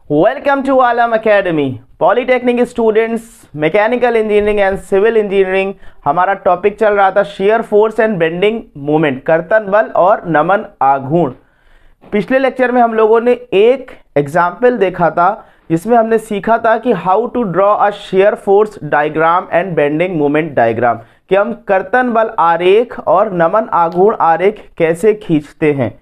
Welcome to Alam Academy. Polytechnic students, mechanical engineering and civil engineering, हमारा topic चल रहा था shear force and bending moment, कर्तन बल और नमन आघूर्ण। पिछले लेक्चर में हम लोगों ने एक एग्जाम्पल देखा था जिसमें हमने सीखा था कि how to draw a shear force diagram and bending moment diagram, कि हम कर्तन बल आरेख और नमन आघूर्ण आरेख कैसे खींचते हैं।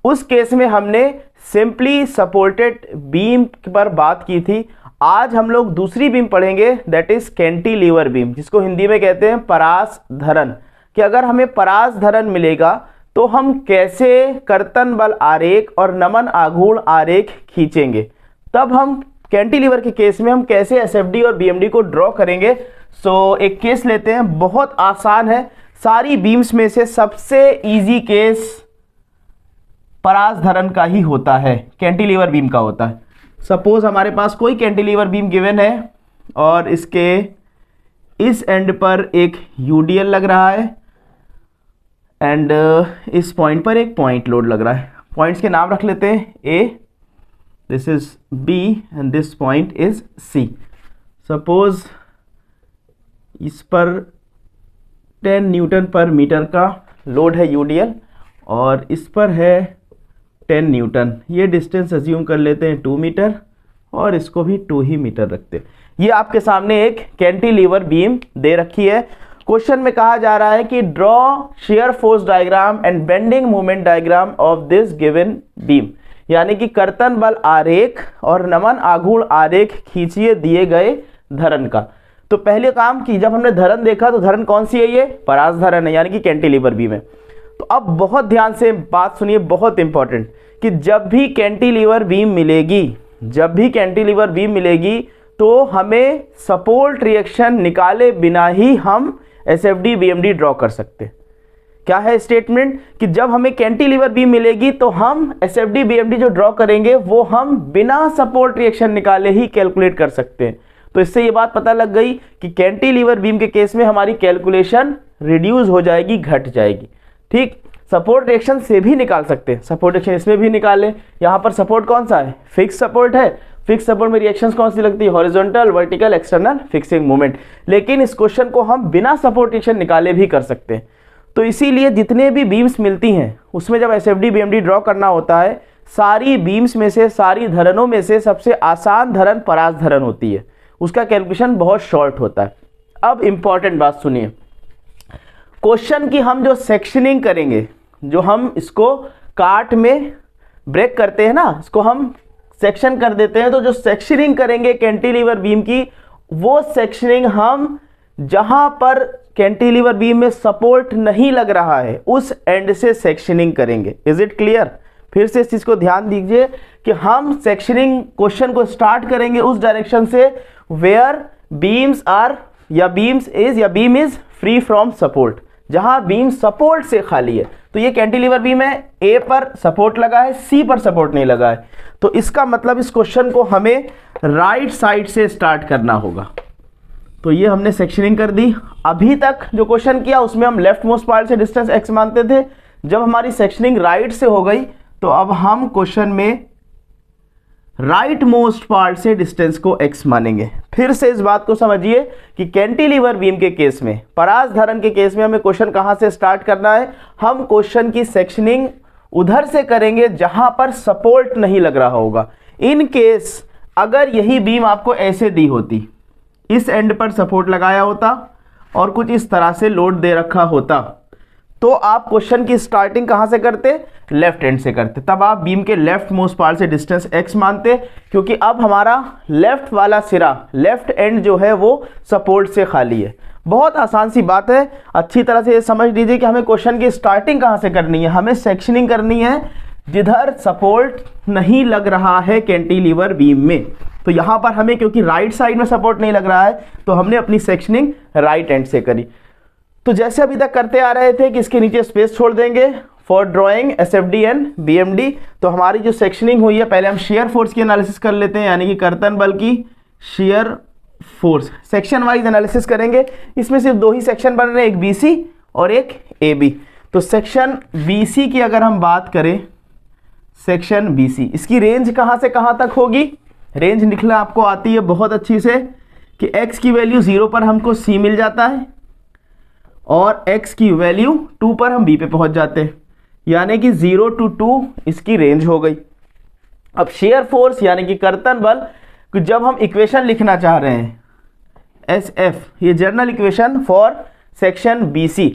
उस केस में हमने सिंपली सपोर्टेड बीम पर बात की थी। आज हम लोग दूसरी बीम पढ़ेंगे, दैट इज कैंटिलीवर बीम, जिसको हिंदी में कहते हैं परास धरन। कि अगर हमें परास धरन मिलेगा तो हम कैसे कर्तन बल आरेख और नमन आघूर्ण आरेख खींचेंगे, तब हम कैंटिलीवर के केस में हम कैसे एसएफडी और बीएमडी को ड्रॉ करेंगे। सो एक केस लेते हैं, बहुत आसान है। सारी बीम्स में से सबसे इजी केस परास धरन का ही होता है, कैंटिलीवर बीम का होता है। सपोज हमारे पास कोई कैंटिलीवर बीम गिवन है और इसके इस एंड पर एक यूडीएल लग रहा है एंड इस पॉइंट पर एक पॉइंट लोड लग रहा है। पॉइंट्स के नाम रख लेते हैं, A, this is B and this point is C. Suppose इस पर 10 न्यूटन पर मीटर का लोड है यूडीएल और इस पर है 10 न्यूटन। ये डिस्टेंस अज्यूम कर लेते हैं 2 मीटर और इसको भी 2 ही मीटर रखते हैं। ये आपके सामने एक कैंटिलीवर बीम दे रखी है। क्वेश्चन में कहा जा रहा है कि draw share force diagram and bending moment diagram of this given beam, यानी कि कर्तन बल आरेख और नमन आघूर्ण आरेख खींचिए दिए गए धरन का। तो पहले काम की, जब हमने धरन देखा तो धरन कौन सी है, ये परास धरन है, यानी कि कैंटिलीवर बीम है। तो अब बहुत ध्यान से बात सुनिए, बहुत इंपॉर्टेंट, कि जब भी कैंटिलीवर बीम मिलेगी तो हमें सपोर्ट रिएक्शन निकाले बिना ही हम एसएफडी बीएमडी ड्रॉ कर सकते हैं। क्या है स्टेटमेंट, कि जब हमें कैंटिलीवर बीम मिलेगी तो हम एसएफडी बीएमडी जो ड्रॉ करेंगे वो हम बिना सपोर्ट रिएक्शन निकाले ही कैलकुलेट कर सकते हैं। तो इससे ये बात पता लग गई कि कैंटिलीवर बीम के केस में हमारी कैलकुलेशन रिड्यूस हो जाएगी, घट जाएगी। ठीक, सपोर्ट रिएक्शन से भी निकाल सकते हैं, सपोर्ट रिएक्शन इसमें भी निकालें। यहाँ पर सपोर्ट कौन सा है, फिक्स सपोर्ट है। फिक्स सपोर्ट में रिएक्शंस कौन सी लगती है, horizontal, vertical, external fixing moment. लेकिन इस क्वेश्चन को हम बिना सपोर्ट रिएक्शन निकाले भी कर सकते हैं। तो इसीलिए जितने भी बीम्स मिलती हैं उसमें जब एसएफडी बीएमडी ड्रॉ करना होता है, सारी बीम्स में से, सारी धरनों में से सबसे आसान धरन परास धरन होती है। उसका कैलकुलेशन बहुत शॉर्ट होता है। अब इंपॉर्टेंट बात सुनिए, क्वेश्चन की हम जो सेक्शनिंग करेंगे, जो हम इसको काट में ब्रेक करते हैं ना, इसको हम सेक्शन कर देते हैं। तो जो सेक्शनिंग करेंगे कैंटिलीवर बीम की, वो सेक्शनिंग हम जहां पर कैंटिलीवर बीम में सपोर्ट नहीं लग रहा है उस एंड से सेक्शनिंग करेंगे। Is it clear? फिर से इस चीज को ध्यान दीजिए कि हम सेक्शनिंग क्वेश्चन को स्टार्ट करेंगे उस डायरेक्शन से वेयर बीम्स आर या beam is free from support, जहां बीम सपोर्ट से खाली है। तो ये कैंटिलीवर बीम है, ए पर सपोर्ट लगा है, सी पर सपोर्ट नहीं लगा है। तो इसका मतलब इस क्वेश्चन को हमें राइट साइड से स्टार्ट करना होगा। तो ये हमने सेक्शनिंग कर दी। अभी तक जो क्वेश्चन किया उसमें हम लेफ्ट मोस्ट पार्ट से डिस्टेंस एक्स मानते थे। जब हमारी सेक्शनिंग राइट से हो गई तो अब हम क्वेश्चन में राइट मोस्ट पार्ट से डिस्टेंस को x मानेंगे। फिर से इस बात को समझिए कि कैंटिलीवर बीम के केस में, परास धरन के केस में हमें क्वेश्चन कहां से स्टार्ट करना है, हम क्वेश्चन की सेक्शनिंग उधर से करेंगे जहां पर सपोर्ट नहीं लग रहा होगा। इन केस अगर यही बीम आपको ऐसे दी होती, इस एंड पर सपोर्ट लगाया होता और कुछ इस तरह से लोड दे रखा होता, तो आप क्वेश्चन की स्टार्टिंग कहां से करते, लेफ्ट एंड से करते। तब आप बीम के लेफ्ट मोस्ट पार्ट से डिस्टेंस x मानते, क्योंकि अब हमारा लेफ्ट वाला सिरा, लेफ्ट एंड जो है वो सपोर्ट से खाली है। बहुत आसान सी बात है, अच्छी तरह से ये समझ लीजिए कि हमें क्वेश्चन की स्टार्टिंग कहां से करनी है। हमें सेक्शनिंग करनी है जिधर सपोर्ट नहीं लग रहा है कैंटिलीवर बीम में। तो यहां पर हमें, क्योंकि राइट साइड में सपोर्ट नहीं लग रहा है, तो हमने अपनी सेक्शनिंग राइट एंड से करी। तो जैसे अभी तक करते आ रहे थे कि इसके नीचे स्पेस छोड़ देंगे for drawing SFD and BMD. तो हमारी जो सेक्शनिंग हुई है, पहले हम शेयर फोर्स की एनालिसिस कर लेते हैं, यानी कि कर्तन बल की shear force section wise analysis करेंगे। इसमें सिर्फ 2 ही सेक्शन बन रहे हैं, एक बीसी और एक एबी। तो सेक्शन बीसी की अगर हम बात करें, सेक्शन बीसी, इसकी रेंज कहां से कहां तक होगी, रेंज निकलना आपको आती है बहुत अच्छी से कि x की वैल्यू 0 पर हमको c मिल जाता है और x की वैल्यू 2 पर हम b पे पहुंच जाते हैं, यानी कि 0 to 2 इसकी रेंज हो गई। अब शेयर फोर्स यानी कि कर्तन बल, जब हम इक्वेशन लिखना चाह रहे हैं SF, ये general equation for section BC,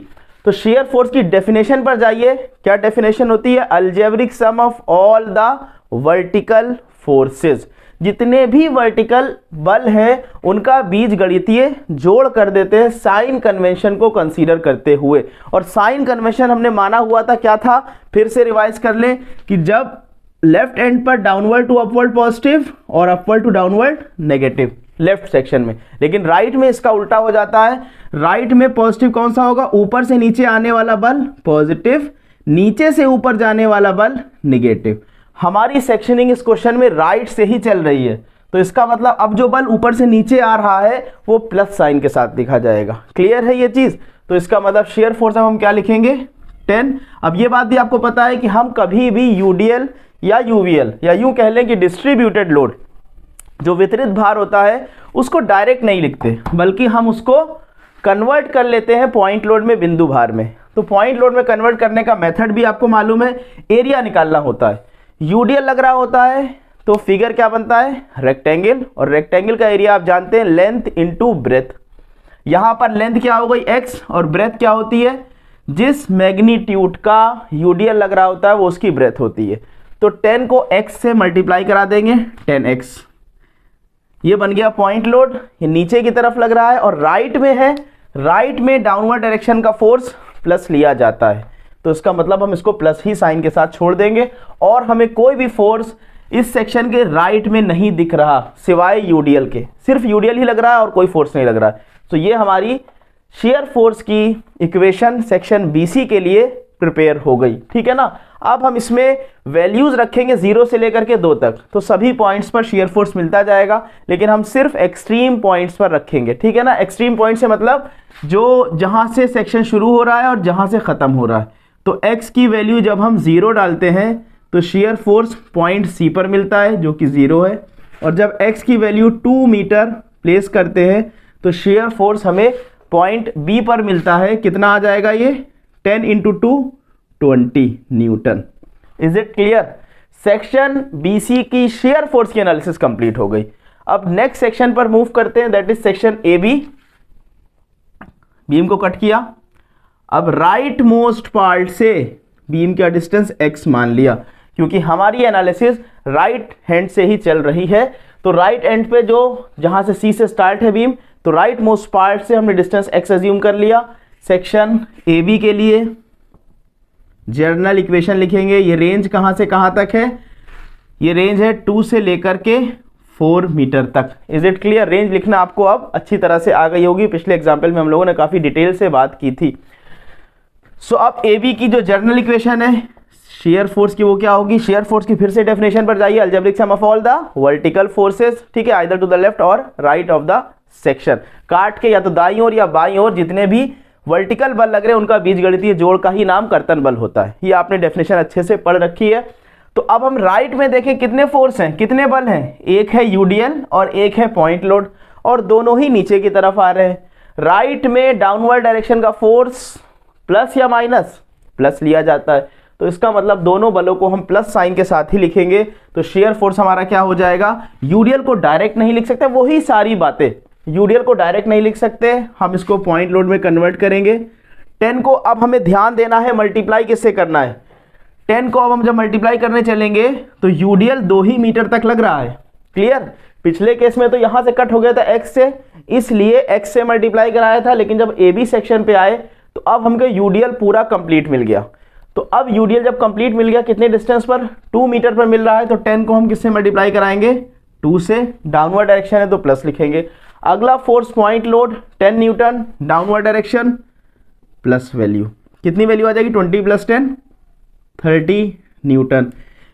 तो शेयर फोर्स की डेफिनेशन पर जाइए। क्या डेफिनेशन होती है? Algebraic sum of all the vertical forces, जितने भी वर्टिकल बल हैं उनका बीजगणितीय जोड़ कर देते हैं साइन कन्वेंशन को कंसीडर करते हुए। और साइन कन्वेंशन हमने माना हुआ था क्या था, फिर से रिवाइज कर लें कि जब लेफ्ट एंड पर डाउनवर्ड टू अपवर्ड पॉजिटिव और upward to downward negative left section में, लेकिन राइट में इसका उल्टा हो जाता है। राइट में पॉजिटिव कौन सा होगा? ऊपर से नीचे आने वाला बल पॉजिटिव, नीचे से ऊपर जाने वाला बल नेगेटिव। हमारी सेक्शनिंग इस क्वेश्चन में राइट से ही चल रही है, तो इसका मतलब अब जो बल ऊपर से नीचे आ रहा है वो प्लस साइन के साथ लिखा जाएगा। क्लियर है ये चीज? तो इसका मतलब शेयर फोर्स अब हम क्या लिखेंगे? 10। अब ये बात भी आपको पता है कि हम कभी भी यूडीएल या यूवीएल या यूं कह लें कि डिस्ट्रीब्यूटेड लोड, जो वितरित भार होता है, उसको डायरेक्ट नहीं लिखते, बल्कि हम उसको कन्वर्ट कर लेते हैं पॉइंट लोड में, बिंदु भार में। तो पॉइंट लोड में कन्वर्ट करने का मेथड भी आपको मालूम है, एरिया निकालना होता है। यूडीएल लग रहा होता है तो फिगर क्या बनता है? रेक्टेंगल, और रेक्टेंगल का एरिया आप जानते हैं लेंथ इनटू ब्रेथ। यहां पर लेंथ क्या हो गई? x, और ब्रेथ क्या होती है? जिस मैग्नीट्यूड का यूडीएल लग रहा होता है वो उसकी ब्रेथ होती है। तो 10 को x से मल्टीप्लाई करा देंगे, 10x, ये बन गया पॉइंट लोड। ये नीचे की तरफ लग रहा है और राइट में है, राइट में डाउनवर्ड डायरेक्शन का फोर्स प्लस लिया जाता है, तो इसका मतलब हम इसको प्लस ही साइन के साथ छोड़ देंगे और हमें कोई भी फोर्स इस सेक्शन के राइट में नहीं दिख रहा सिवाय यूडीएल के, सिर्फ यूडीएल ही लग रहा है और कोई फोर्स नहीं लग रहा है। तो ये हमारी शेयर फोर्स की इक्वेशन सेक्शन BC के लिए प्रिपेयर हो गई, ठीक है ना। अब हम इसमें वैल्यूज रखेंगे 0 से लेकर के 2 तक, तो सभी पॉइंट्स पर शेयर फोर्स मिलता जाएगा, लेकिन हम सिर्फ एक्सट्रीम पॉइंट्स पर रखेंगे, ठीक है ना। एक्सट्रीम पॉइंट से मतलब जो जहां से सेक्शन शुरू हो रहा है और जहां से खत्म हो रहा है। तो x की वैल्यू जब हम 0 डालते हैं तो शेयर फोर्स पॉइंट C पर मिलता है जो कि 0 है, और जब x की वैल्यू 2 मीटर प्लेस करते हैं तो शेयर फोर्स हमें पॉइंट B पर मिलता है। कितना आ जाएगा ये? 10 × 2 20 Newton. Is it clear? Section BC की शेयर फोर्स की एनालिसिस कंप्लीट हो गई। अब नेक्स्ट सेक्शन पर मूव करते हैं, that is section AB। Beam को कट किया, अब राइट मोस्ट पार्ट से बीम का डिस्टेंस x मान लिया, क्योंकि हमारी एनालिसिस राइट हैंड से ही चल रही है। तो राइट एंड पे जो जहां से C से स्टार्ट है बीम, तो राइट मोस्ट पार्ट से हमने डिस्टेंस x अज्यूम कर लिया। सेक्शन AB के लिए जर्नल इक्वेशन लिखेंगे। ये रेंज कहां से कहां तक है? ये रेंज है 2 से लेकर के 4 मीटर तक। Is it clear? रेंज लिखना आपको अब अच्छी तरह से आ गई होगी, पिछले एग्जाम्पल में हम लोगों ने काफी डिटेल से बात की थी। सो अब AB की जो जर्नल इक्वेशन है शेयर फोर्स की, वो क्या होगी? शेयर फोर्स की फिर से डेफिनेशन पर जाइए, algebraic sum of all the vertical forces, ठीक है, आइदर टू द लेफ्ट और राइट ऑफ द सेक्शन। काट के या तो दाईं ओर या बाईं ओर जितने भी वर्टिकल बल लग रहे हैं उनका बीजगणितीय जोड़ का ही नाम कर्तन बल होता है। ये आपने डेफिनेशन अच्छे से पढ़ रखी है। तो अब हम राइट में देखें कितने फोर्स हैं, कितने बल हैं? एक है यूडीएल और एक है पॉइंट लोड, और दोनों ही नीचे की तरफ आ रहे हैं। राइट में डाउनवर्ड डायरेक्शन का फोर्स प्लस या माइनस? प्लस लिया जाता है, तो इसका मतलब दोनों बलों को हम प्लस साइन के साथ ही लिखेंगे। तो शेयर फोर्स हमारा क्या हो जाएगा? यूडीएल को डायरेक्ट नहीं लिख सकते, वही सारी बातें, यूडीएल को डायरेक्ट नहीं लिख सकते, हम इसको पॉइंट लोड में कन्वर्ट करेंगे। 10 को अब हमें ध्यान देना है मल्टीप्लाई किससे करना है। 10 को अब हम जब मल्टीप्लाई करने चलेंगे तो यूडीएल 2 ही मीटर तक लग रहा है। क्लियर? पिछले केस में तो यहां से कट हो गया था x से, इसलिए x से मल्टीप्लाई कराया था, लेकिन जब AB सेक्शन पे आए तो अब हमको यूडीएल पूरा कंप्लीट मिल गया। तो अब यूडीएल जब कंप्लीट मिल गया, कितने डिस्टेंस पर? 2 मीटर पर मिल रहा है, तो 10 को हम किससे मल्टीप्लाई कराएंगे? 2 से। डाउनवर्ड डायरेक्शन है तो प्लस लिखेंगे। अगला force point load 10 Newton, downward direction, plus value, कितनी वैल्यू आ जाएगी? 20 + 10 30 न्यूटन।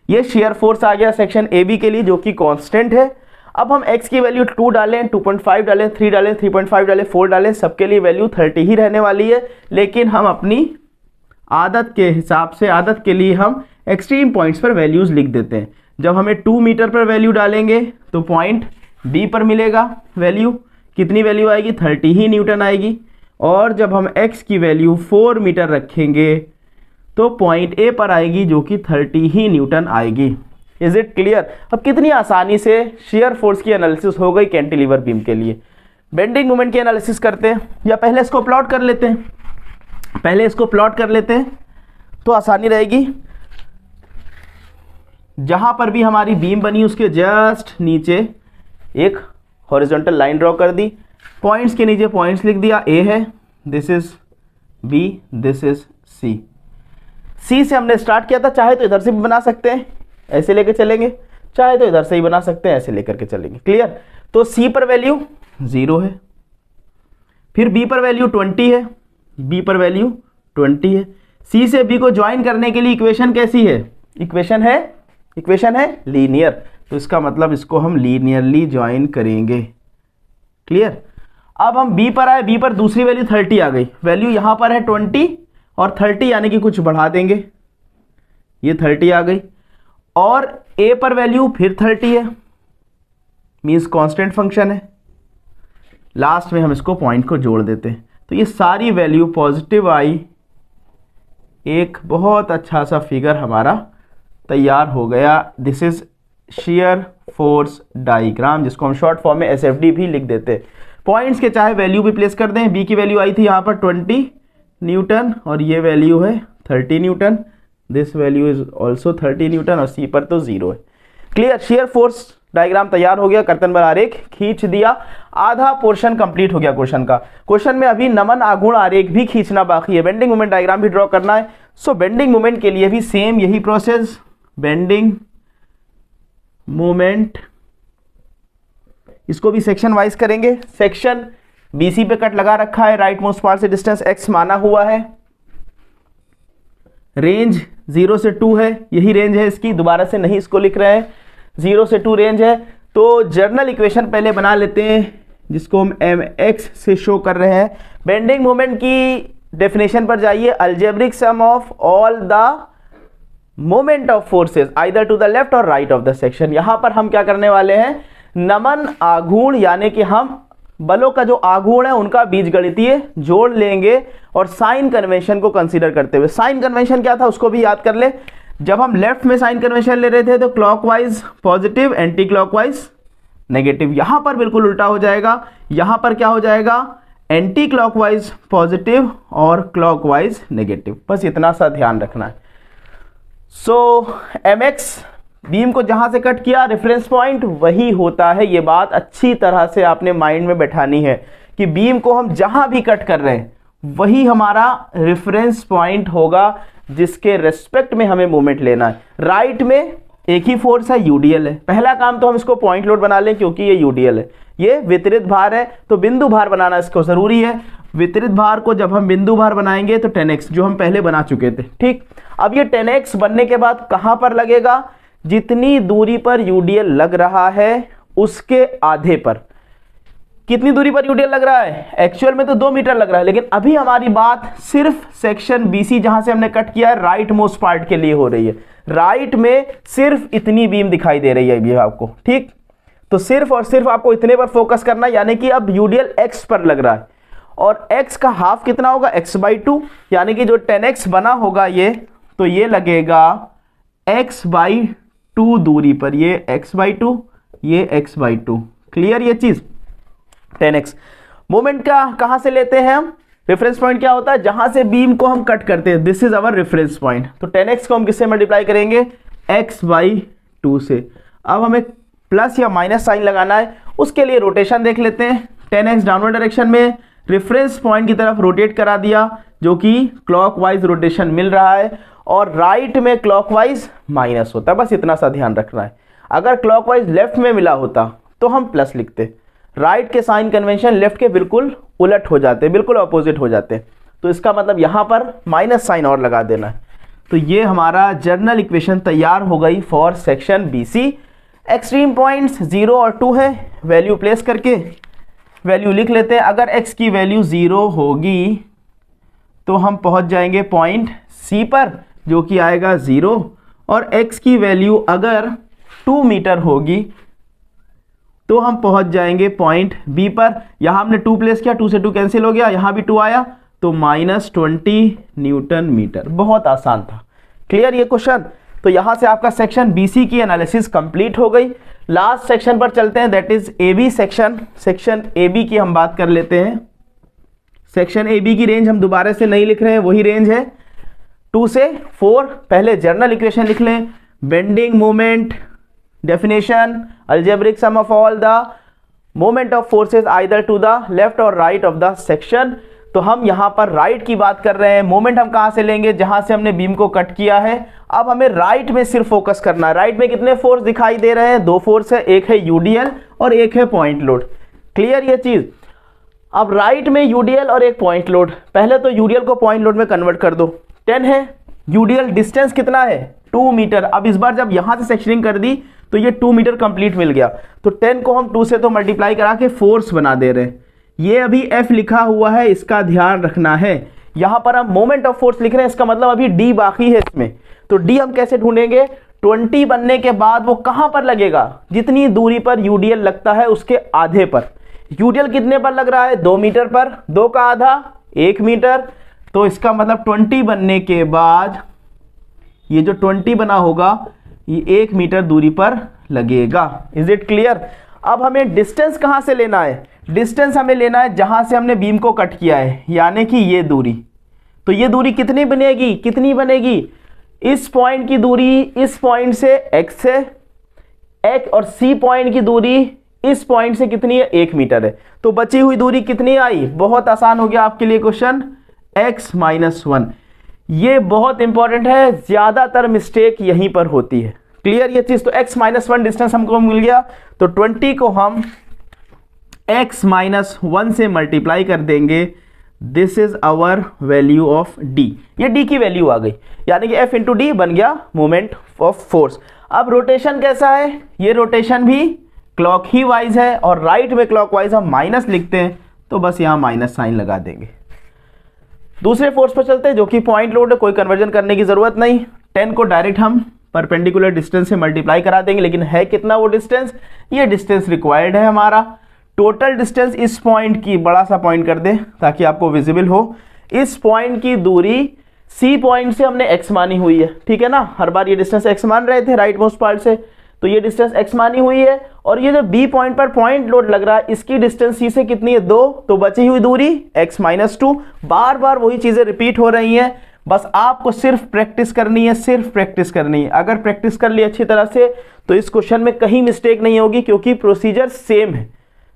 ये शेयर फोर्स आ गया सेक्शन AB के लिए, जो कि कांस्टेंट है। अब हम x की वैल्यू 2 डालें, 2.5 डालें, 3 डालें, 3.5 डालें, 4 डालें, सबके लिए वैल्यू 30 ही रहने वाली है। लेकिन हम अपनी आदत के हिसाब से, आदत के लिए हम एक्सट्रीम पॉइंट्स पर वैल्यूज लिख देते हैं। जब हमें 2 मीटर पर वैल्यू डालेंगे तो पॉइंट बी पर मिलेगा वैल्यू, कितनी वैल्यू आएगी, 30 ही न्यूटन आएगी। और जब हम x की वैल्यू 4 मीटर रखेंगे तो पॉइंट ए पर आएगी जो कि 30 ही न्यूटन आएगी। Is it clear? अब कितनी आसानी से शेयर फोर्स की एनालिसिस हो गई कैंटिलीवर बीम के लिए। बेंडिंग मोमेंट की एनालिसिस करते हैं, या पहले इसको प्लॉट कर लेते हैं, पहले इसको प्लॉट कर लेते हैं तो आसानी रहेगी। जहां पर भी हमारी बीम बनी उसके जस्ट नीचे एक हॉरिजॉन्टल लाइन ड्रॉ कर दी, पॉइंट्स के नीचे पॉइंट्स लिख दिया, ए है, this is B, this is C. C से हमने स्टार्ट किया था, चाहे तो इधर से भी बना सकते हैं, ऐसे लेकर चलेंगे, चाहे तो इधर से ही बना सकते हैं, ऐसे लेकर के चलेंगे। क्लियर? तो सी पर वैल्यू 0 है, फिर बी पर वैल्यू 20 है, बी पर वैल्यू 20 है। सी से बी को ज्वाइन करने के लिए इक्वेशन कैसी है? इक्वेशन है लीनियर, तो इसका मतलब इसको हम लीनियरली ज्वाइन करेंगे। क्लियर? अब हम बी पर आए, बी पर दूसरी वैल्यू 30 आ गई, वैल्यू यहां पर है 20 और 30 यानी कि कुछ बढ़ा देंगे, ये 30 आ गई। और ए पर वैल्यू फिर 30 है, मीन्स कांस्टेंट फंक्शन है। लास्ट में हम इसको पॉइंट को जोड़ देते हैं, तो ये सारी वैल्यू पॉजिटिव आई, एक बहुत अच्छा सा फिगर हमारा तैयार हो गया। This is share force diagram, जिसको हम शॉर्ट फॉर्म में एसएफडी भी लिख देते हैं। पॉइंट्स के चाहे वैल्यू भी प्लेस कर दें, बी की वैल्यू आई थी यहाँ पर 20 न्यूटन और ये वैल्यू है 30 Newton, this value is also 30 Newton और सी पर तो 0 है। क्लियर? शेयर फोर्स डायग्राम तैयार हो गया, कर्तन बल आरेख खींच दिया, आधा पोर्शन कंप्लीट हो गया क्वेश्चन का। क्वेश्चन में अभी नमन आघूर्ण आरेख भी खींचना बाकी है, बेंडिंग मोमेंट डायग्राम भी ड्रॉ करना है। सो बेंडिंग मोमेंट के लिए भी सेम यही प्रोसेस, बेंडिंग मोमेंट, इसको भी सेक्शन वाइज करेंगे। सेक्शन बीसी पे कट लगा रखा है, राइट मोस्ट पार्ट से डिस्टेंस x माना हुआ है, रेंज 0 से 2 है, यही रेंज है इसकी, दोबारा से नहीं इसको लिख रहे हैं, 0 से 2 रेंज है। तो जर्नल इक्वेशन पहले बना लेते हैं जिसको हम mx से शो कर रहे हैं। बेंडिंग मोमेंट की डेफिनेशन पर जाइए, algebraic sum of all the moment of forces either to the left और राइट ऑफ द सेक्शन। यहां पर हम क्या करने वाले हैं, नमन आघूर्ण यानी कि हम बलों का जो आघूर्ण है उनका बीजगणितीय जोड़ लेंगे और साइन कन्वेंशन को कंसीडर करते हुए। साइन कन्वेंशन क्या था उसको भी याद कर ले। जब हम लेफ्ट में साइन कन्वेंशन ले रहे थे तो clockwise positive, anti clockwise negative. यहां पर बिल्कुल उल्टा हो जाएगा, यहां पर क्या हो जाएगा, एंटी क्लॉकवाइज पॉजिटिव और क्लॉकवाइज नेगेटिव। बस इतना सा ध्यान रखना है। सो mx बीम को जहां से कट किया रेफरेंस पॉइंट वही होता है। ये बात अच्छी तरह से आपने माइंड में बैठानी है कि बीम को हम जहां भी कट कर रहे हैं वही हमारा रेफरेंस पॉइंट होगा जिसके रेस्पेक्ट में हमें मूवमेंट लेना है। राइट में एक ही फोर्स है, यूडीएल है। पहला काम तो हम इसको पॉइंट लोड बना लें क्योंकि ये यूडीएल है, ये वितरित भार है तो बिंदु भार बनाना इसको जरूरी है। वितरित भार को जब हम बिंदु भार बनाएंगे तो 10x जो हम पहले बना चुके थे। ठीक, अब ये 10x बनने के बाद कहां पर लगेगा, जितनी दूरी पर यूडीएल लग रहा है उसके आधे पर। कितनी दूरी पर यूडीएल लग रहा है, एक्चुअल में तो 2 मीटर लग रहा है, लेकिन अभी हमारी बात सिर्फ सेक्शन बीसी जहां से हमने कट किया है राइट मोस्ट पार्ट के लिए हो रही है। राइट में सिर्फ इतनी बीम दिखाई दे रही है अभी आपको। ठीक, तो सिर्फ और सिर्फ आपको इतने पर फोकस करना, यानी कि अब यूडीएल एक्स पर लग रहा है और x का हाफ कितना होगा, x/2, यानी कि जो 10x बना होगा ये, तो ये लगेगा x/2 दूरी पर, ये x/2, ये x/2। क्लियर ये चीज। 10x मोमेंट का कहां से लेते हैं हम, रेफरेंस पॉइंट क्या होता है, जहां से बीम को हम कट करते हैं, this is our reference point. तो 10x को हम किससे मल्टीप्लाई करेंगे, x/2 से। अब हमें प्लस या माइनस साइन लगाना है, उसके लिए रोटेशन देख लेते हैं। 10x डाउनवर्ड डायरेक्शन में रेफरेंस पॉइंट की तरफ रोटेट करा दिया, जो कि क्लॉकवाइज रोटेशन मिल रहा है, और राइट में क्लॉकवाइज माइनस होता है। बस इतना सा ध्यान रखना है। अगर क्लॉकवाइज लेफ्ट में मिला होता तो हम प्लस लिखते, राइट के साइन कन्वेंशन लेफ्ट के बिल्कुल उलट हो जाते, बिल्कुल अपोजिट हो जाते, तो इसका मतलब यहां पर माइनस साइन और लगा देना है। तो ये हमारा जर्नल इक्वेशन तैयार हो गई for section BC. Extreme points 0 और 2 है, वैल्यू प्लेस करके वैल्यू लिख लेते हैं। अगर x की वैल्यू 0 होगी तो हम पहुंच जाएंगे पॉइंट C पर, जो कि आएगा 0, और x की वैल्यू अगर 2 मीटर होगी तो हम पहुंच जाएंगे पॉइंट बी पर। यहां हमने 2 प्लेस किया, 2 से 2 कैंसिल हो गया, यहां भी 2 आया तो -20 न्यूटन मीटर। बहुत आसान था। क्लियर ये क्वेश्चन? तो यहां से आपका सेक्शन बीसी की एनालिसिस कंप्लीट हो गई। लास्ट सेक्शन पर चलते हैं, that is AB section. Section AB की हम बात कर लेते हैं। सेक्शन एबी की रेंज हम दोबारा से नहीं लिख रहे हैं, वही रेंज है 2 से 4। पहले जर्नल इक्वेशन लिख लें। Bending moment definition, algebraic sum of all the moment of forces either to the left और राइट ऑफ द सेक्शन। तो हम यहां पर राइट की बात कर रहे हैं। मोमेंट हम कहां से लेंगे? जहां से हमने बीम को कट किया है। अब हमें राइट में सिर्फ फोकस करना है। राइट में कितने फोर्स दिखाई दे रहे हैं? 2 फोर्स है, एक है यूडीएल और एक है पॉइंट लोड। क्लियर ये चीज? अब राइट में यूडीएल और एक पॉइंट लोड। पहले तो यूडीएल को पॉइंट लोड में कन्वर्ट कर दो। 10 है यूडीएल, डिस्टेंस कितना है? 2 मीटर। अब इस बार जब यहां से सेक्शनिंग कर दी तो ये 2 मीटर कंप्लीट मिल गया। तो 10 को हम 2 से तो मल्टीप्लाई करा के फोर्स बना दे रहे हैं। ये अभी F लिखा हुआ है, इसका ध्यान रखना है। यहां पर हम मोमेंट ऑफ फोर्स लिख रहे हैं, इसका मतलब अभी D बाकी है इसमें। तो D हम कैसे ढूंढेंगे? 20 बनने के बाद वो कहां पर लगेगा? जितनी दूरी पर यूडीएल लगता है उसके आधे पर। यूडीएल कितने पर लग रहा है? 2 मीटर पर। 2 का आधा 1 मीटर। तो इसका मतलब 20 बनने के बाद ये जो 20 बना होगा ये 1 मीटर दूरी पर लगेगा। Is it clear? अब हमें डिस्टेंस कहां से लेना है? डिस्टेंस हमें लेना है जहां से हमने बीम को कट किया है, यानी कि ये दूरी। तो ये दूरी कितनी बनेगी? कितनी बनेगी? इस पॉइंट की दूरी इस पॉइंट से x है, x और C पॉइंट की दूरी इस पॉइंट से कितनी है? 1 मीटर है। तो बची हुई दूरी कितनी आई? बहुत आसान हो गया आपके लिए क्वेश्चन, x - 1। ये बहुत इंपॉर्टेंट है, ज्यादातर मिस्टेक यहीं पर होती है। क्लियर ये चीज? तो x - 1 डिस्टेंस हमको मिल गया। तो 20 को हम x - 1 से मल्टीप्लाई कर देंगे। This is our value of d। ये d की वैल्यू आ गई, यानी कि F × d बन गया मोमेंट ऑफ फोर्स। अब रोटेशन कैसा है? ये रोटेशन भी क्लॉक ही वाइज है और राइट में क्लॉक वाइज हम माइनस लिखते हैं, तो बस यहां माइनस साइन लगा देंगे। दूसरे फोर्स पर चलते हैं जो कि पॉइंट लोड है, कोई कन्वर्जन करने की जरूरत नहीं। 10 को डायरेक्ट हम परपेंडिकुलर डिस्टेंस से मल्टीप्लाई करा देंगे, लेकिन है कितना वो डिस्टेंस? ये डिस्टेंस रिक्वायर्ड है हमारा। टोटल डिस्टेंस इस पॉइंट की, बड़ा सा पॉइंट कर दें ताकि आपको विजिबल हो, इस पॉइंट की दूरी सी पॉइंट से हमने x मानी हुई है। ठीक है ना? हर बार ये डिस्टेंस x मान रहे थे राइट मोस्ट पार्ट से, तो ये डिस्टेंस x मानी हुई है। और ये जो B पॉइंट पर पॉइंट लोड लग रहा है, इसकी डिस्टेंस C से कितनी है? 2। तो बची हुई दूरी x - 2। बार बार वही चीजें रिपीट हो रही हैं, बस आपको सिर्फ प्रैक्टिस करनी है, सिर्फ प्रैक्टिस करनी है। अगर प्रैक्टिस कर ली अच्छी तरह से तो इस क्वेश्चन में कहीं मिस्टेक नहीं होगी, क्योंकि प्रोसीजर सेम है।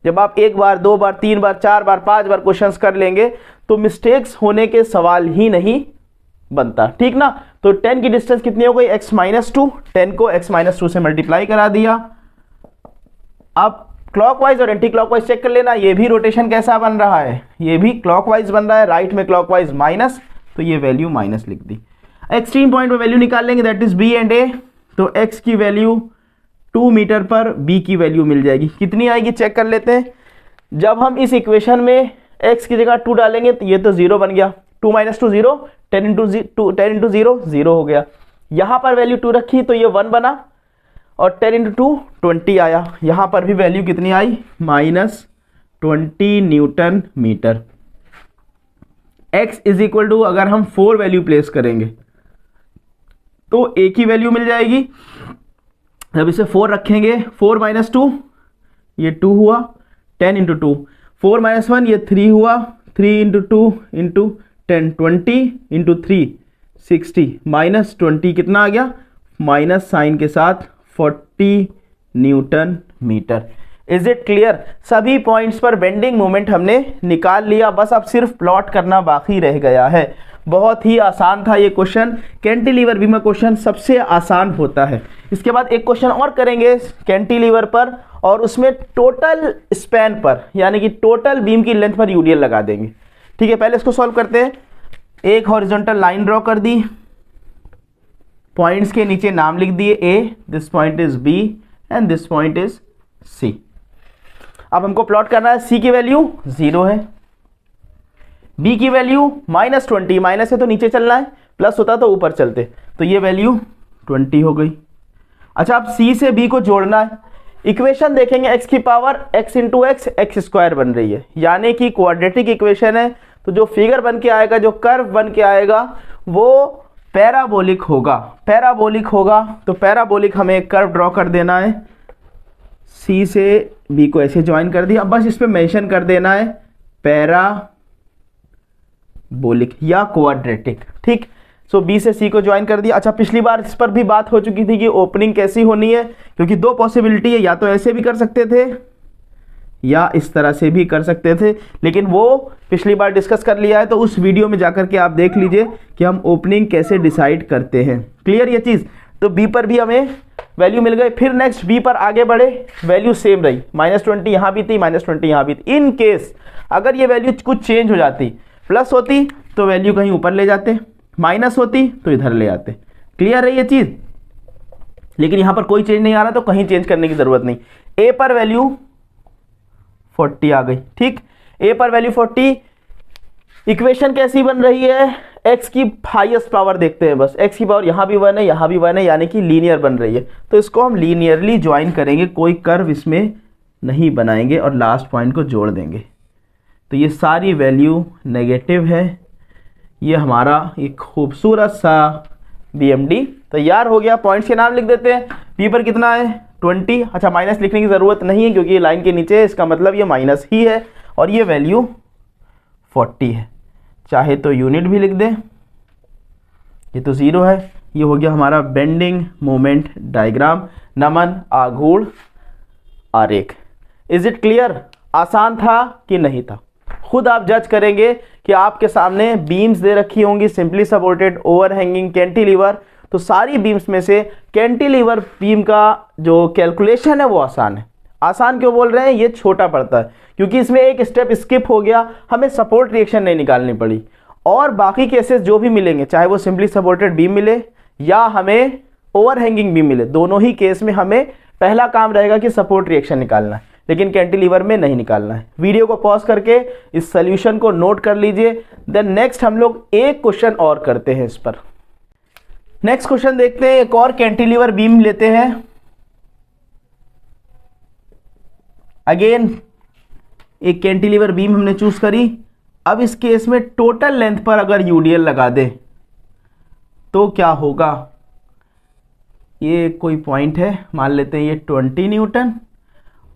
जब आप 1 बार 2 बार 3 बार 4 बार 5 बार क्वेश्चंस कर लेंगे तो मिस्टेक्स होने के सवाल ही नहीं बनता। ठीक ना? तो 10 की डिस्टेंस कितनी हो गई? x - 2। 10 को x - 2 से मल्टीप्लाई करा दिया। अब क्लॉकवाइज और एंटी क्लॉकवाइज चेक कर लेना, ये भी रोटेशन कैसा बन रहा है? ये भी क्लॉकवाइज बन रहा है, राइट में क्लॉकवाइज माइनस, तो ये वैल्यू माइनस लिख दी। एक्सट्रीम पॉइंट पर वैल्यू निकाल लेंगे, that is B and A। तो x की वैल्यू 2 मीटर पर B की वैल्यू मिल जाएगी। कितनी आएगी चेक कर लेते हैं। जब हम इस इक्वेशन में x की जगह 2 डालेंगे तो ये तो 0 बन गया। 2 - 2 0, 10 × 0 0 हो गया। यहां पर वैल्यू 2 रखी तो ये 1 बना, और 10 × 2 20 आया। यहां पर भी वैल्यू कितनी आई? -20 न्यूटन मीटर। x = अगर हम 4 वैल्यू प्लेस करेंगे तो a की वैल्यू मिल जाएगी। जब इसे 4 रखेंगे, 4 - 2 ये 2 हुआ, 10 × 2, 4 - 1 ये 3 हुआ, 3 × 2 × 10, 20 × 3 60, -20 कितना आ गया? माइनस साइन के साथ 40 newton metre. Is it clear? सभी पॉइंट्स पर बेंडिंग मोमेंट हमने निकाल लिया, बस अब सिर्फ प्लॉट करना बाकी रह गया है। बहुत ही आसान था ये क्वेश्चन। कैंटिलीवर बीम क्वेश्चन सबसे आसान होता है। इसके बाद एक क्वेश्चन और करेंगे कैंटिलीवर पर, और उसमें टोटल स्पैन पर, यानी कि टोटल बीम की लेंथ पर यूडीएल लगा देंगे। ठीक है, पहले इसको सॉल्व करते हैं। एक हॉरिजॉन्टल लाइन ड्रॉ कर दी, पॉइंट्स के नीचे नाम लिख दिए, A, this point is B and this point is C। अब हमको प्लॉट करना है। C की वैल्यू 0 है, B की वैल्यू -20, माइनस है तो नीचे चलना है, प्लस होता तो ऊपर चलते, तो ये वैल्यू 20 हो गई। अच्छा, अब C से B को जोड़ना है। इक्वेशन देखेंगे x की power x into x x square बन रही है, यानी कि क्वाड्रेटिक इक्वेशन है। तो जो फिगर बन के आएगा, जो कर्व बन के आएगा वो पैराबोलिक होगा। पैराबोलिक होगा तो पैराबोलिक हमें एक कर्व ड्रॉ कर देना है, C से B को ऐसे ज्वाइन कर दिया। अब बस इस पे मेंशन कर देना है पैराबोलिक या क्वाड्रेटिक, ठीक। सो B से C को ज्वाइन कर दिया। अच्छा, पिछली बार इस पर भी बात हो चुकी थी कि ओपनिंग कैसी होनी है, क्योंकि दो पॉसिबिलिटी है, या तो ऐसे भी कर सकते थे या इस तरह से भी कर सकते थे, लेकिन वो पिछली बार डिस्कस कर लिया है। तो उस वीडियो में जाकर के आप देख लीजिए कि हम ओपनिंग कैसे डिसाइड करते हैं। क्लियर ये चीज़। तो B पर भी हमें वैल्यू मिल गई। फिर नेक्स्ट B पर आगे बढ़े, वैल्यू सेम रही, -20 यहाँ भी थी, -20 यहाँ भी थी। इन केस अगर ये वैल्यू कुछ चेंज हो जाती, प्लस होती तो वैल्यू कहीं ऊपर ले जाते, माइनस होती तो इधर ले आते। क्लियर है ये चीज़। लेकिन यहाँ पर कोई चेंज नहीं आ रहा तो कहीं चेंज करने की ज़रूरत नहीं। A पर वैल्यू 40 आ गई, ठीक। A पर वैल्यू 40। इक्वेशन कैसी बन रही है, x की हाईएस्ट पावर देखते हैं बस, x की पावर यहाँ भी 1 है, यहाँ भी 1 है, यानी कि लीनियर बन रही है। तो इसको हम लीनियरली ज्वाइन करेंगे, कोई कर्व इसमें नहीं बनाएंगे और लास्ट पॉइंट को जोड़ देंगे। तो ये सारी वैल्यू नेगेटिव है। ये हमारा एक खूबसूरत सा BMD तैयार हो गया। पॉइंट्स के नाम लिख देते हैं। P पर कितना है 20। अच्छा, माइनस लिखने की ज़रूरत नहीं है क्योंकि ये लाइन के नीचे है, इसका मतलब ये माइनस ही है। और ये वैल्यू 40 है, चाहे तो यूनिट भी लिख दें, ये तो 0 है। ये हो गया हमारा बेंडिंग मोमेंट डायग्राम, नमन आघूर्ण आरेख। Is it clear. आसान था कि नहीं था, खुद आप जज करेंगे कि आपके सामने बीम्स दे रखी होंगी, सिंपली सपोर्टेड, ओवरहैंगिंग, कैंटिलीवर। तो सारी बीम्स में से कैंटिलीवर बीम का जो कैलकुलेशन है वो आसान है। आसान क्यों बोल रहे हैं, ये छोटा पड़ता है क्योंकि इसमें एक स्टेप स्किप हो गया, हमें सपोर्ट रिएक्शन नहीं निकालनी पड़ी। और बाकी केसेस जो भी मिलेंगे, चाहे वो सिंपली सपोर्टेड बीम मिले या हमें ओवरहैंगिंग बीम मिले, दोनों ही केस में हमें पहला काम रहेगा कि सपोर्ट रिएक्शन निकालना है, लेकिन कैंटिलीवर में नहीं निकालना है। वीडियो को पॉज करके इस सॉल्यूशन को नोट कर लीजिए। देन नेक्स्ट हम लोग एक क्वेश्चन और करते हैं इस पर। नेक्स्ट क्वेश्चन देखते हैं, एक और कैंटिलीवर बीम लेते हैं। अगेन एक कैंटिलीवर बीम हमने चूज करी। अब इस केस में टोटल लेंथ पर अगर यूडीएल लगा दे तो क्या होगा। ये कोई पॉइंट है, मान लेते हैं ये 20 न्यूटन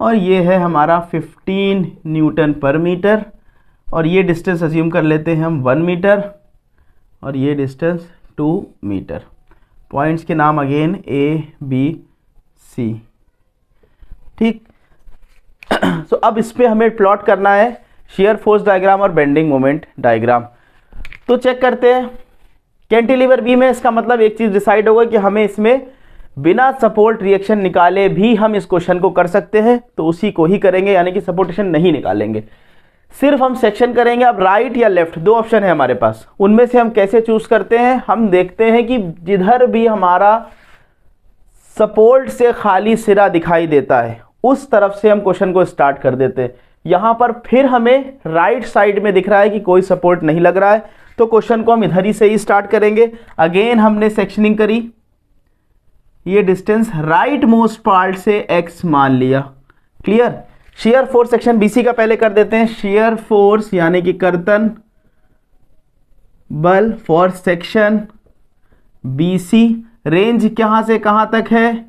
और ये है हमारा 15 न्यूटन पर मीटर, और ये डिस्टेंस अज्यूम कर लेते हैं हम 1 मीटर और ये डिस्टेंस 2 मीटर। पॉइंट्स के नाम अगेन A, B, C, ठीक। सो अब इस पे हमें प्लॉट करना है शेयर फोर्स डायग्राम और बेंडिंग मोमेंट डायग्राम। तो चेक करते हैं। कैंटिलीवर बीम है, इसका मतलब एक चीज़ डिसाइड होगा कि हमें इसमें बिना सपोर्ट रिएक्शन निकाले भी हम इस क्वेश्चन को कर सकते हैं, तो उसी को ही करेंगे, यानी कि सपोर्ट रिएक्शन नहीं निकालेंगे, सिर्फ हम सेक्शन करेंगे। अब राइट या लेफ्ट दो ऑप्शन है हमारे पास, उनमें से हम कैसे चूज करते हैं। हम देखते हैं कि जिधर भी हमारा सपोर्ट से खाली सिरा दिखाई देता है उस तरफ से हम क्वेश्चन को स्टार्ट कर देते हैं। यहां पर फिर हमें राइट साइड में दिख रहा है कि कोई सपोर्ट नहीं लग रहा है, तो क्वेश्चन को हम इधर ही से ही स्टार्ट करेंगे। अगेन हमने सेक्शनिंग करी, ये डिस्टेंस राइट मोस्ट पार्ट से x मान लिया। Clear. Shear force section BC का पहले कर देते हैं। शेयर फोर्स यानी कि कर्तन बल फॉर सेक्शन BC, रेंज कहां से कहां तक है,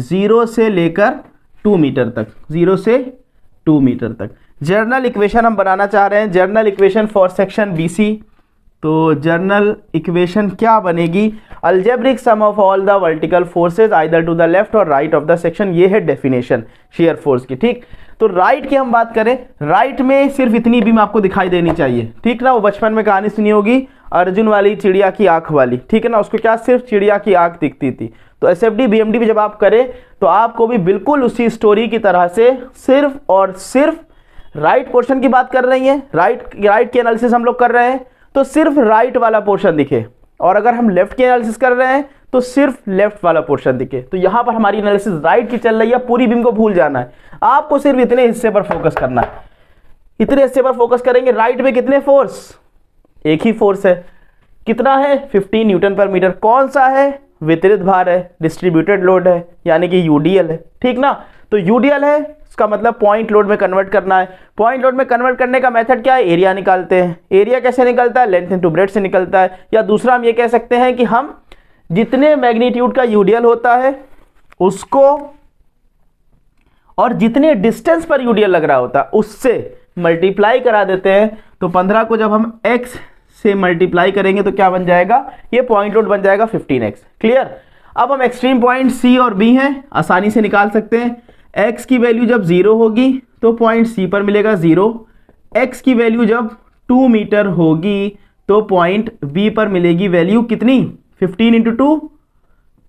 0 से लेकर 2 मीटर तक, 0 से 2 मीटर तक। जर्नल इक्वेशन हम बनाना चाह रहे हैं, general equation for section BC। तो जर्नल इक्वेशन क्या बनेगी, algebraic sum of all the vertical forces either to the left और राइट ऑफ द सेक्शन। ये है डेफिनेशन शेयर फोर्स की, ठीक। तो राइट की हम बात करें, राइट में सिर्फ इतनी बीम आपको दिखाई देनी चाहिए, ठीक ना। वो बचपन में कहानी सुनी होगी अर्जुन वाली, चिड़िया की आंख वाली, ठीक है ना, उसको क्या सिर्फ चिड़िया की आंख दिखती थी। तो SFD BMD भी जब आप करें तो आपको भी बिल्कुल उसी स्टोरी की तरह से सिर्फ और सिर्फ राइट पोर्शन की बात कर रही है, राइट की एनालिसिस हम लोग कर रहे हैं, तो सिर्फ राइट वाला पोर्शन दिखे, और अगर हम लेफ्ट की एनालिसिस कर रहे हैं तो सिर्फ लेफ्ट वाला पोर्शन दिखे। तो यहां पर हमारी एनालिसिस राइट की चल रही है, पूरी बीम को भूल जाना है, आपको सिर्फ इतने हिस्से पर फोकस करना है। इतने हिस्से पर फोकस करेंगे। राइट में कितने फोर्स, एक ही फोर्स है, कितना है 15 न्यूटन पर मीटर। कौन सा है, वितरित भार है, डिस्ट्रीब्यूटेड लोड है, यानी कि UDL है, ठीक ना। तो यूडीएल है, इसका मतलब पॉइंट लोड में कन्वर्ट करना है। पॉइंट लोड में कन्वर्ट करने का मेथड क्या है, एरिया निकालते हैं। एरिया कैसे निकलता है, लेंथ इनटू ब्रेड्थ से निकलता है। या दूसरा हम ये कह सकते हैं कि हम जितने मैग्नीट्यूड का यूडीएल होता है उसको और जितने डिस्टेंस पर यूडीएल लग रहा होता है उससे मल्टीप्लाई करा देते हैं। तो 15 को जब हम x से मल्टीप्लाई करेंगे तो क्या बन जाएगा, ये पॉइंट लोड बन जाएगा 15x। क्लियर। अब हम एक्सट्रीम पॉइंट C और B हैं, आसानी से निकाल सकते हैं। x की वैल्यू जब 0 होगी तो पॉइंट C पर मिलेगा 0। x की वैल्यू जब 2 मीटर होगी तो पॉइंट B पर मिलेगी वैल्यू कितनी, 15 इंटू 2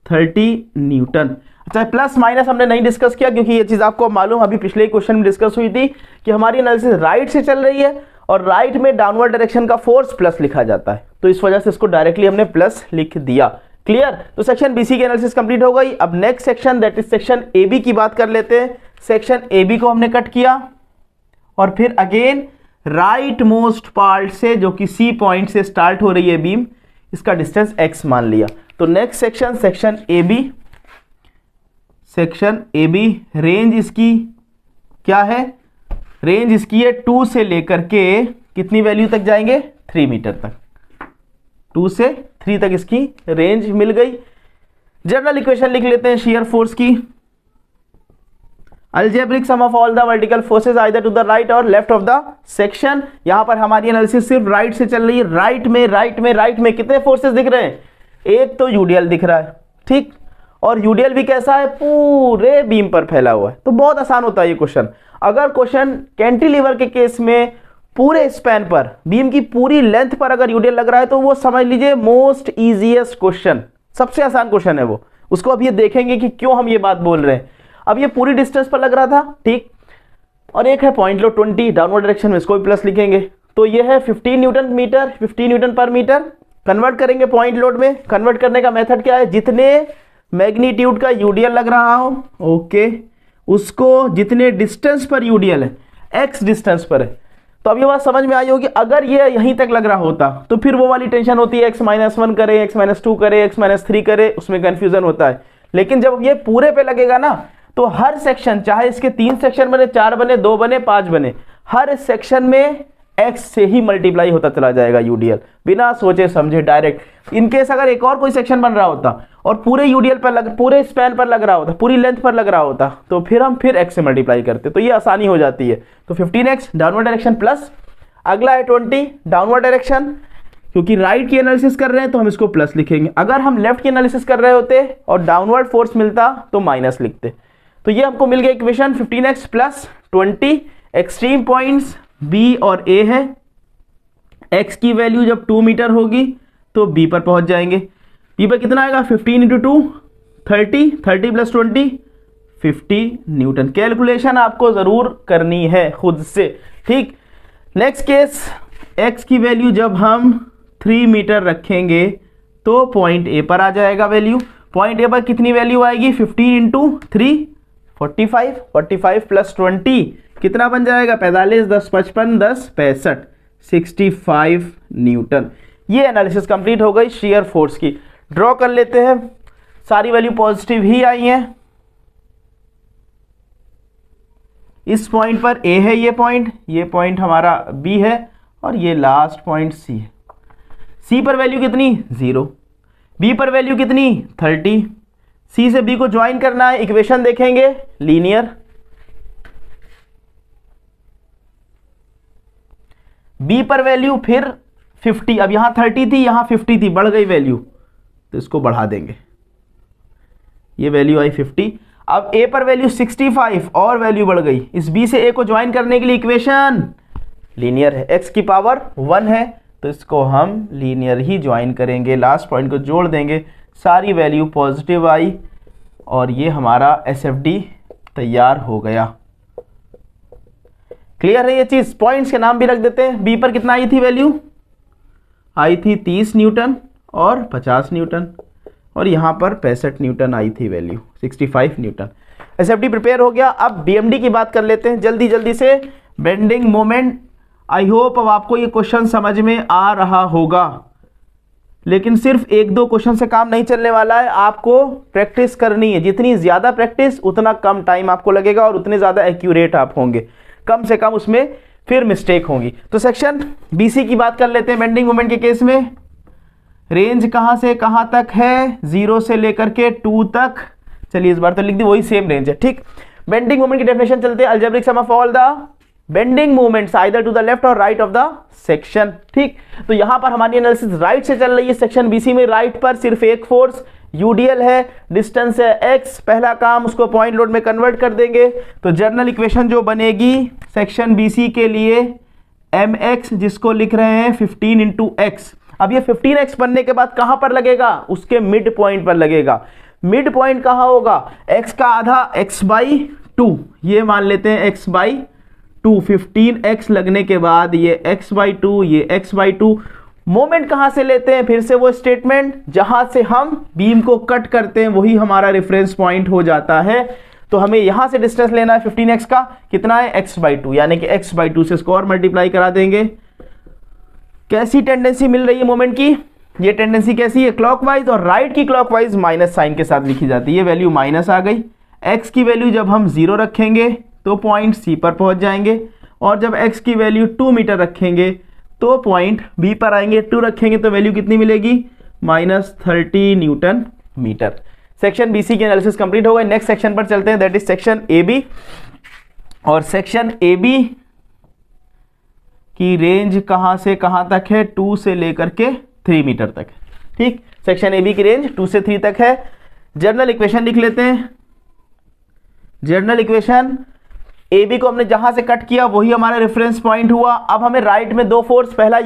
30 न्यूटन। अच्छा, प्लस माइनस हमने नहीं डिस्कस किया क्योंकि ये चीज आपको मालूम, अभी पिछले क्वेश्चन में डिस्कस हुई थी कि हमारी एनालिसिस राइट से चल रही है और राइट में डाउनवर्ड डायरेक्शन का फोर्स प्लस लिखा जाता है, तो इस वजह से इसको डायरेक्टली हमने प्लस लिख दिया। क्लियर। तो सेक्शन बीसी की एनालिसिस कंप्लीट हो गई। अब next section that is section A B की बात कर लेते हैं। सेक्शन ए बी को हमने कट किया और फिर अगेन राइट मोस्ट पार्ट से जो कि सी पॉइंट से स्टार्ट हो रही है बीम, इसका डिस्टेंस x मान लिया। तो next section section A B, section A B range इसकी क्या है, रेंज इसकी है 2 से लेकर के कितनी वैल्यू तक जाएंगे, 3 मीटर तक। 2 से 3 तक इसकी रेंज मिल गई। जनरल इक्वेशन लिख लेते हैं शियर फोर्स की। Algebraic sum of all the vertical forces either to the right और लेफ्ट ऑफ द सेक्शन। यहां पर हमारी एनालिसिस सिर्फ राइट से चल रही है। राइट में कितने फोर्सेस दिख रहे हैं, एक तो यूडीएल दिख रहा है, ठीक, और यूडीएल भी कैसा है, पूरे बीम पर फैला हुआ है। तो बहुत आसान होता है ये क्वेश्चन। अगर क्वेश्चन कैंटिलीवर के केस में पूरे स्पैन पर, बीम की पूरी लेंथ पर अगर यूडीएल लग रहा है तो वो समझ लीजिए मोस्ट इजीएस्ट क्वेश्चन, सबसे आसान क्वेश्चन है वो। उसको अब ये देखेंगे कि क्यों हम ये बात बोल रहे हैं। अब ये पूरी डिस्टेंस पर लग रहा था, ठीक, और एक है पॉइंट लो 20 डाउनवर्ड डायरेक्शन में, इसको भी प्लस लिखेंगे। तो ये है 15 न्यूटन मीटर, 15 न्यूटन पर मीटर। कन्वर्ट करेंगे पॉइंट लोड में। कन्वर्ट करने का मेथड क्या है, जितने मैग्नीट्यूड का यूडीएल लग रहा हो, ओके, उसको जितने डिस्टेंस पर यूडीएल है, x डिस्टेंस पर है। तो अब ये बात समझ में आई होगी। अगर ये यहीं तक लग रहा होता तो फिर वो वाली टेंशन होती है x-1 करे, x-2 करे, x-3 करे, उसमें कंफ्यूजन होता है। लेकिन जब ये पूरे पे लगेगा ना तो हर सेक्शन, चाहे इसके 3 सेक्शन बने, 4 बने, 2 बने, 5 बने, हर सेक्शन में x से ही मल्टीप्लाई होता चला जाएगा यूडीएल, बिना सोचे समझे डायरेक्ट। इनकेस अगर एक और कोई सेक्शन बन रहा होता और पूरे यूडीएल पर पूरे स्पैन पर लग रहा होता, पूरी लेंथ पर लग रहा होता, तो फिर हम x से मल्टीप्लाई करते, तो ये आसानी हो जाती है। तो 15x डाउनवर्ड डायरेक्शन प्लस, अगला है 20 डाउनवर्ड डायरेक्शन, क्योंकि राइट की एनालिसिस कर रहे हैं तो हम इसको प्लस लिखेंगे। अगर हम लेफ्ट की एनालिसिस कर रहे होते और डाउनवर्ड फोर्स मिलता तो माइनस लिखते। तो ये हमको मिल गया equation 15x plus 20। Extreme points B और A है। x की वैल्यू जब 2 मीटर होगी तो B पर पहुंच जाएंगे। B पर कितना आएगा, 15 इंटू 2 30, 30 प्लस 20 50 न्यूटन। कैलकुलेशन आपको जरूर करनी है खुद से, ठीक। नेक्स्ट केस, x की वैल्यू जब हम 3 मीटर रखेंगे तो पॉइंट A पर आ जाएगा वैल्यू। पॉइंट A पर कितनी वैल्यू आएगी, 15 इंटू 3 45, 45 प्लस 20 कितना बन जाएगा, 45, 10 55, 10 65 65 न्यूटन। ये एनालिसिस कंप्लीट हो गई शियर फोर्स की। ड्रॉ कर लेते हैं। सारी वैल्यू पॉजिटिव ही आई हैं। इस पॉइंट पर A है, ये पॉइंट हमारा B है और ये लास्ट पॉइंट C है। C पर वैल्यू कितनी, 0। B पर वैल्यू कितनी, 30। C से B को ज्वाइन करना है, इक्वेशन देखेंगे, लीनियर। B पर वैल्यू फिर 50, अब यहां 30 थी, यहां 50 थी, बढ़ गई वैल्यू, तो इसको बढ़ा देंगे, ये वैल्यू आई 50। अब A पर वैल्यू 65 और वैल्यू बढ़ गई। इस B से A को ज्वाइन करने के लिए इक्वेशन लीनियर है, x की पावर 1 है, तो इसको हम लीनियर ही ज्वाइन करेंगे, लास्ट पॉइंट को जोड़ देंगे, सारी वैल्यू पॉजिटिव आई और ये हमारा SFD तैयार हो गया। क्लियर है ये चीज। पॉइंट्स के नाम भी रख देते हैं। B पर कितना आई थी वैल्यू, आई थी 30 न्यूटन और 50 न्यूटन, और यहाँ पर 65 न्यूटन आई थी वैल्यू, 65 न्यूटन। SFD प्रिपेयर हो गया। अब BMD की बात कर लेते हैं जल्दी जल्दी से। बेंडिंग मोमेंट, आई होप अब आपको ये क्वेश्चन समझ में आ रहा होगा, लेकिन सिर्फ एक दो क्वेश्चन से काम नहीं चलने वाला है, आपको प्रैक्टिस करनी है। जितनी ज़्यादा प्रैक्टिस उतना कम टाइम आपको लगेगा और उतने ज़्यादा एक्यूरेट आप होंगे, कम से कम उसमें फिर मिस्टेक होगी। तो सेक्शन बीसी की बात कर लेते हैं। बेंडिंग मोमेंट के केस में रेंज कहाँ से कहाँ तक है, 0 से लेकर के 2 तक। चलिए इस बार तो लिख दी, वही सेम रेंज है, ठीक। बेंडिंग मोमेंट की डेफिनेशन चलते हैं, algebraic sum of all the bending movements either to the left और राइट ऑफ द सेक्शन, ठीक। तो यहां पर हमारी एनालिसिस राइट से चल रही है। सेक्शन बीसी में राइट पर सिर्फ एक फोर्स यूडीएल है, डिस्टेंस है एक्स। पहला काम उसको पॉइंट लोड में कन्वर्ट कर देंगे, तो जर्नल इक्वेशन जो बनेगी सेक्शन बीसी के लिए एम एक्स, जिसको लिख रहे हैं 15 इंटू एक्स। अब ये 15x बनने के बाद कहां पर लगेगा, उसके मिड पॉइंट पर लगेगा। मिड पॉइंट कहां होगा, x का आधा x/2, ये मान लेते हैं x/2। 15x लगने के बाद ये x/2, ये x/2। मोमेंट कहां से लेते हैं, फिर से वो स्टेटमेंट जहां से हम बीम को कट करते हैं वही हमारा रेफरेंस पॉइंट हो जाता है। तो हमें यहां से डिस्टेंस लेना है 15x का, कितना है x/2, यानी कि x/2 से इसको और मल्टीप्लाई करा देंगे। कैसी टेंडेंसी मिल रही है मोमेंट की, ये टेंडेंसी कैसी है, क्लॉकवाइज, और राइट की क्लॉकवाइज माइनस साइन के साथ लिखी जाती है। ये वैल्यू माइनस आ गई। x की वैल्यू जब हम 0 रखेंगे तो पॉइंट C पर पहुंच जाएंगे, और जब x की वैल्यू 2 मीटर रखेंगे तो पॉइंट B पर आएंगे। 2 रखेंगे तो वैल्यू कितनी मिलेगी, -30 न्यूटन मीटर। सेक्शन BC की एनालिसिस कंप्लीट हो गई। नेक्स्ट सेक्शन पर चलते हैं, दैट इज सेक्शन AB। और सेक्शन AB की रेंज कहां से कहां तक है, 2 से लेकर के 3 मीटर तक, ठीक। सेक्शन AB की रेंज 2 से 3 तक है। जर्नल इक्वेशन लिख लेते हैं। जर्नल इक्वेशन, AB को हमने जहां से कट किया वही हमारा रेफरेंस पॉइंट हुआ। अब हमें राइट में दो फोर्स, पहला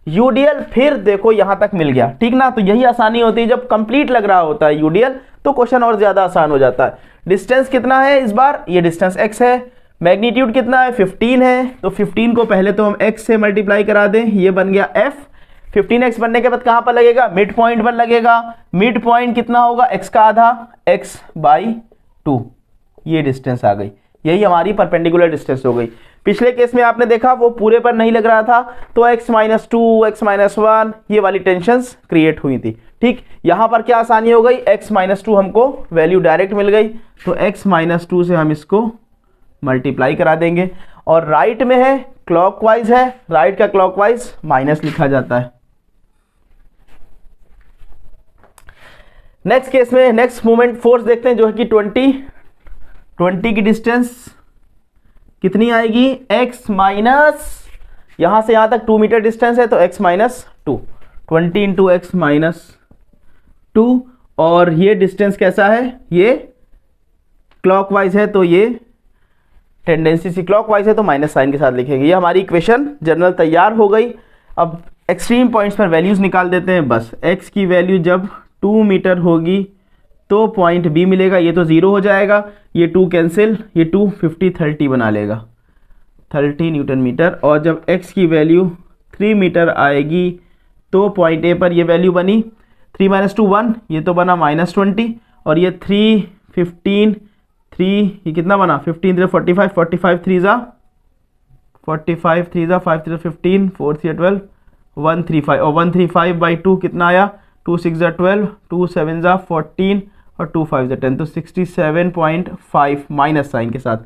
यूडीएल, फिर देखो यहां तक मिल गया, ठीक ना। तो यही आसानी होती है, जब कंप्लीट लग रहा होता है यूडीएल तो क्वेश्चन और ज्यादा आसान हो जाता है। डिस्टेंस कितना है इस बार, ये डिस्टेंस x है। मैग्नीट्यूड कितना है, 15 है। तो 15 को पहले तो हम x से मल्टीप्लाई करा दें, ये बन गया f। 15x बनने के बाद कहां पर लगेगा, मिड पॉइंट पर लगेगा। मिड पॉइंट कितना होगा, x का आधा x/2, ये डिस्टेंस आ गई। यही हमारी परपेंडिकुलर डिस्टेंस हो गई। पिछले केस में आपने देखा वो पूरे पर नहीं लग रहा था, तो x-2, x-1 ये वाली टेंशंस क्रिएट हुई थी, ठीक। यहां पर क्या आसानी हो गई, x-2 हमको वैल्यू डायरेक्ट मिल गई, तो x-2 से हम इसको मल्टीप्लाई करा देंगे। और राइट में है, क्लॉकवाइज है, राइट का क्लॉकवाइज माइनस लिखा जाता है। नेक्स्ट केस में नेक्स्ट मोमेंट फोर्स देखते हैं, जो है कि 20 की डिस्टेंस कितनी आएगी, x माइनस, यहां से यहां तक 2 मीटर डिस्टेंस है तो x-2, 20 इंटू x-2। और ये डिस्टेंस कैसा है, ये क्लॉकवाइज है, तो ये टेंडेंसी सी क्लॉकवाइज है तो माइनस साइन के साथ लिखेंगे। ये हमारी इक्वेशन जनरल तैयार हो गई। अब एक्सट्रीम पॉइंट्स पर वैल्यूज निकाल देते हैं बस। x की वैल्यू जब 2 मीटर होगी तो पॉइंट B मिलेगा, ये तो 0 हो जाएगा, ये 2 कैंसिल, ये 2 50 30 बना लेगा, 30 न्यूटन मीटर। और जब x की वैल्यू 3 मीटर आएगी तो पॉइंट A पर ये वैल्यू बनी 3 - 2 1, ये तो बना -20, और ये 3 15 3, ये कितना बना 15 3 45, 45 3 45 3 5 3 15 4 3 12 135, और 135/2 कितना आया, 2 6 12, 2 7 14 और 2 5 10, तो 67.5 माइनस साइन के साथ।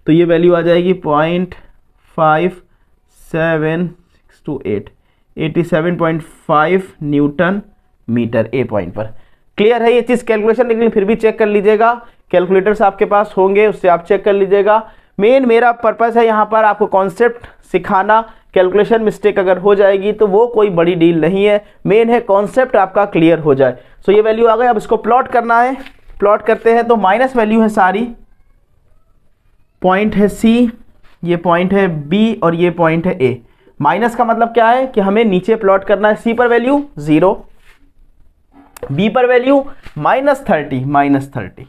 तो ये वैल्यू आ जाएगी 0.5768, 87.5 न्यूटन मीटर ए पॉइंट पर। क्लियर है ये चीज़ कैलकुलेशन, लेकिन फिर भी चेक कर लीजिएगा, कैलकुलेटर्स आपके पास होंगे, उससे आप चेक कर लीजिएगा। मेन मेरा पर्पस है यहाँ पर आपको कॉन्सेप्ट सिखाना। कैलकुलेशन मिस्टेक अगर हो जाएगी तो वो कोई बड़ी डील नहीं है, मेन है कॉन्सेप्ट आपका क्लियर हो जाए। सो ये वैल्यू आ गई, अब इसको प्लॉट करना है। प्लॉट करते हैं तो माइनस वैल्यू है सारी, पॉइंट है C, ये पॉइंट है B और ये पॉइंट है A। माइनस का मतलब क्या है कि हमें नीचे प्लॉट करना है। C पर वैल्यू 0, B पर वैल्यू -30,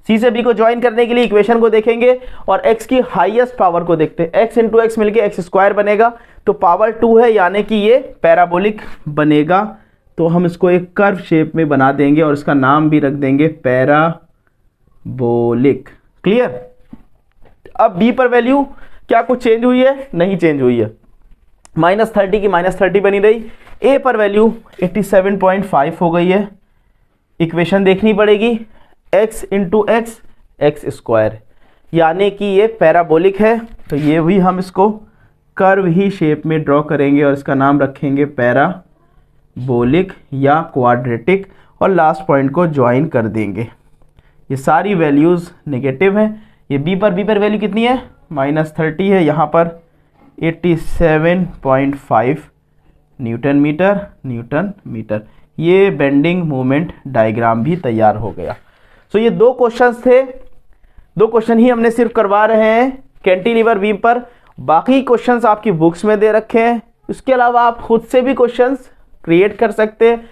C से B को ज्वाइन करने के लिए इक्वेशन को देखेंगे और x की हाईएस्ट पावर को देखते हैं। x इंटू एक्स मिलके x² बनेगा, तो पावर 2 है, यानी कि ये पैराबोलिक बनेगा। तो हम इसको एक कर्व शेप में बना देंगे और इसका नाम भी रख देंगे पैराबोलिक। क्लियर। अब B पर वैल्यू क्या कुछ चेंज हुई है, नहीं चेंज हुई है। -30 की -30 बनी रही। ए पर वैल्यू 87.5 हो गई है। इक्वेशन देखनी पड़ेगी, x into x x square, यानी कि ये पैराबोलिक है, तो ये भी हम इसको कर्व ही शेप में ड्रॉ करेंगे और इसका नाम रखेंगे पैराबोलिक या क्वाड्रेटिक, और लास्ट पॉइंट को ज्वाइन कर देंगे। ये सारी वैल्यूज़ नेगेटिव हैं। ये बी पर वैल्यू कितनी है, -30 है, यहाँ पर 87.5 न्यूटन मीटर। ये बेंडिंग मोमेंट डायग्राम भी तैयार हो गया। सो ये 2 क्वेश्चंस थे, 2 क्वेश्चन ही हमने सिर्फ करवा रहे हैं कैंटिलीवर बीम पर। बाकी क्वेश्चंस आपकी बुक्स में दे रखे हैं। इसके अलावा आप खुद से भी क्वेश्चंस क्रिएट कर सकते हैं।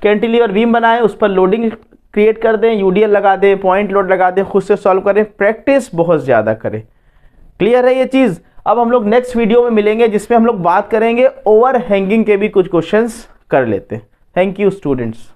कैंटिलीवर बीम बनाएं, उस पर लोडिंग क्रिएट कर दें, यूडीएल लगा दें, पॉइंट लोड लगा दें, खुद से सॉल्व करें, प्रैक्टिस बहुत ज़्यादा करें। क्लियर है ये चीज़। अब हम लोग नेक्स्ट वीडियो में मिलेंगे जिसमें हम लोग बात करेंगे ओवर हैंगिंग के भी कुछ क्वेश्चंस कर लेते हैं। Thank you students.